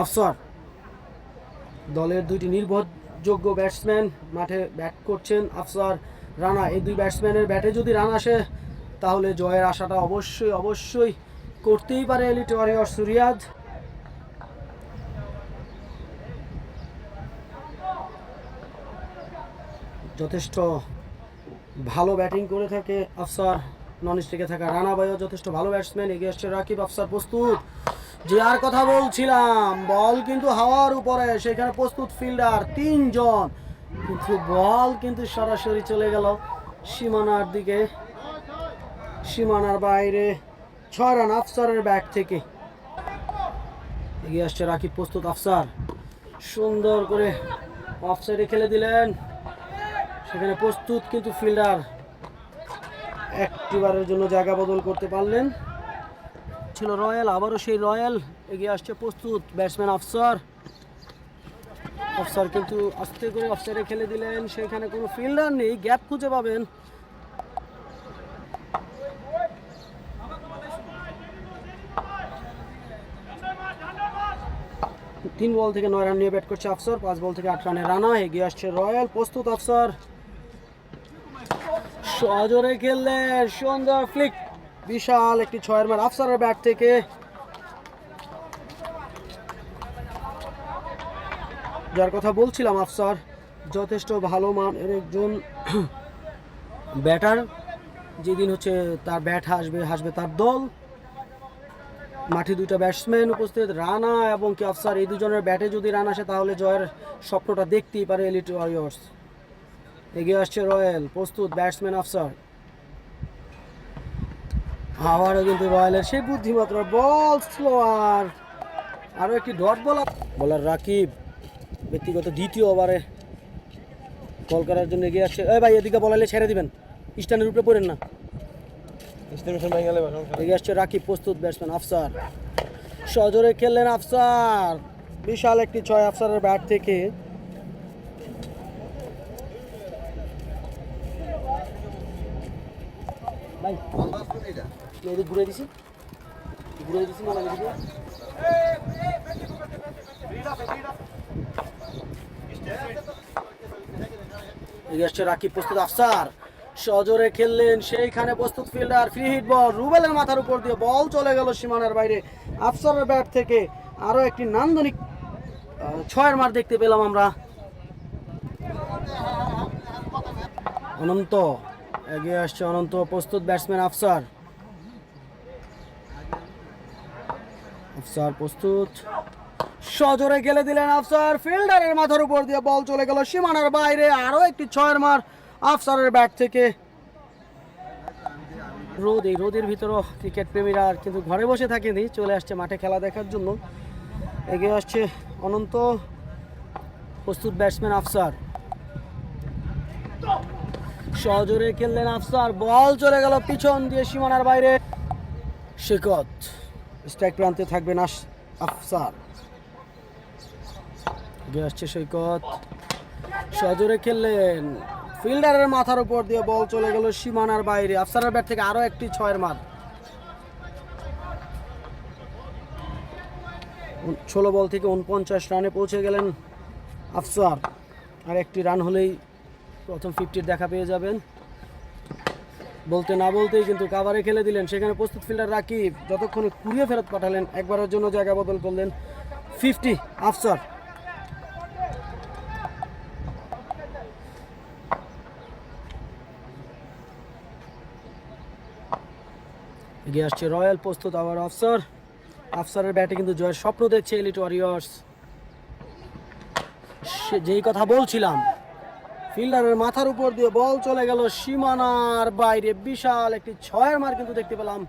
আফসার দলের দুইটি নির্ভরযোগ্য ব্যাটসম্যান মাঠে ব্যাট করছেন। আফসার, রানা, এই দুই ব্যাটসম্যানের ব্যাটে যদি রান আসে তাহলে জয়ের আশাটা অবশ্যই অবশ্যই করতেই পারে এলিট ওয়ারিয়র্স রিয়াদ। যথেষ্ট ভালো ব্যাটিং করে থাকে আফসার। নন স্ট্রাইকে থাকা রানা ভাইও যথেষ্ট ভালো ব্যাটসম্যান। এগিয়ে আসছে রাকিব। আফসার প্রস্তুত। যে আর কথা বলছিলাম, বল কিন্তু হাওয়ার উপরে, সেখানে প্রস্তুত ফিল্ডার তিনজন, কিন্তু বল কিন্তু সরাসরি চলে গেল সীমানার দিকে, সীমানার বাইরে। 6 রান আফসারের ব্যাট থেকে। এগিয়ে আসছে রাকিব। প্রস্তুত আফসার, সুন্দর করে অফ সাইডে খেলে দিলেন, সেখানে প্রস্তুত কিন্তু ফিল্ডার একটিবারের জন্য জায়গা বদল করতে পারলেন। ছিল রয়্যাল, আবারও সেই রয়্যাল। এগিয়ে আসছে প্রস্তুত ব্যাটসম্যান আফসার। আফসার কিন্তু আস্তে করে অফসাইডে খেলে দিলেন, সেখানে কোনো ফিল্ডার নেই, গ্যাপ খুঁজে পাবেন। তিন বল থেকে 9 রান নিয়ে ব্যাট করছে আফসার। 5 বল থেকে 8 রানে রানা। এগিয়ে আসছে রয়্যাল। প্রস্তুত আফসার, সজোরে খেললেন, সুন্দর ফ্লিক, বিশাল একটি 6 মার আফসারের ব্যাট থেকে। যার কথা বলছিলাম, আফসার যথেষ্ট ভালো মানের একজন ব্যাটার। যেদিন হচ্ছে তার ব্যাট হাসবে তার দল। মাঠে দুইটা ব্যাটসম্যান উপস্থিত, রানা এবং কি আফসার। এই দুজনের ব্যাটে যদি রান আসে তাহলে জয়ের স্বপ্নটা দেখতেই পারে এলিট ওয়ারিয়র্স। এগিয়ে আসছে রয়্যাল। প্রস্তুত ব্যাটসম্যান আফসার। আবারও কিন্তু রয়্যালের সেই বুদ্ধিমাত্রা, বল স্লোয়ার, আরও একটি ডট বলার রাকিব ব্যক্তিগত দ্বিতীয় ওভারে বল করার জন্য এগিয়ে আসছে। ভাই এদিকে বলালে ছেড়ে দিবেন, স্ট্যান্ডের উপরে পড়েন না। এগিয়ে আসছে রাকিব। প্রস্তুত ব্যাটসম্যান আফসার, সজোরে খেললেন আফসার, বিশাল একটি 6 আফসারের ব্যাট থেকে। ঘুরে দিছি মনে এগিয়ে আসছে রাকিব। প্রস্তুত আফসার, সজোরে খেললেন, সেইখানে প্রস্তুত ফিল্ডার, ফ্রি হিট বল, রুবেলের মাথার উপর দিয়ে বল চলে গেল সীমানার বাইরে। আফসারের ব্যাট থেকে আরো একটি নান্দনিক 6 মার দেখতে পেলাম আমরা। অনন্ত, এগিয়ে আসছে অনন্ত। প্রস্তুত ব্যাটসম্যান আফসার। আফসার প্রস্তুত, সজোরে খেলে দিলেন আফসার, ফিল্ডারের মাথার উপর দিয়ে বল চলে গেল সীমানার বাইরে। আরো একটি 6 মার আফসারের ব্যাট থেকে। এই রোদের ভিতরও ক্রিকেট প্রেমীরা কিন্তু ঘরে বসে থাকেনি, চলে আসছে মাঠে খেলা দেখার জন্য। এগিয়ে আসছে অনন্ত। প্রস্তুত ব্যাটসম্যান আফসার, সজোরে খেললেন আফসার, বল চলে গেল পিছন দিয়ে সীমানার বাইরে। সৈকত, স্ট্রাইক প্রান্তে থাকবেন আফসার। এগিয়ে আসছে সৈকত, সজোরে খেললেন, ফিল্ডারের মাথার উপর দিয়ে বল চলে গেল সীমানার বাইরে। আফসারের ব্যাট থেকে আরো একটি 6 মার। 16 বল থেকে 49 রানে পৌঁছে গেলেন আফসার। আর একটি রান হলেই প্রথম 50-র দেখা পেয়ে যাবেন। বলতে না বলতেই কিন্তু কাভারে খেলে দিলেন, সেখানে প্রস্তুত ফিল্ডার রাকিব যতক্ষণে কুড়িয়ে ফেরত পাঠালেন, একবারের জন্য জায়গা বদল করলেন। 50 আফসার। এগিয়ে আসছে রয়্যাল। প্রস্তুত আবার আফসার। আফসারের ব্যাটে কিন্তু জয়ের স্বপ্ন দেখছে এলিট ওয়ারিয়র্স। যেই কথা বলছিলাম, ফিল্ডারের মাথার উপর দিয়ে বল চলে গেল সীমানার বাইরে, বিশাল একটি 6 মার কিন্তু দেখতে পেলাম।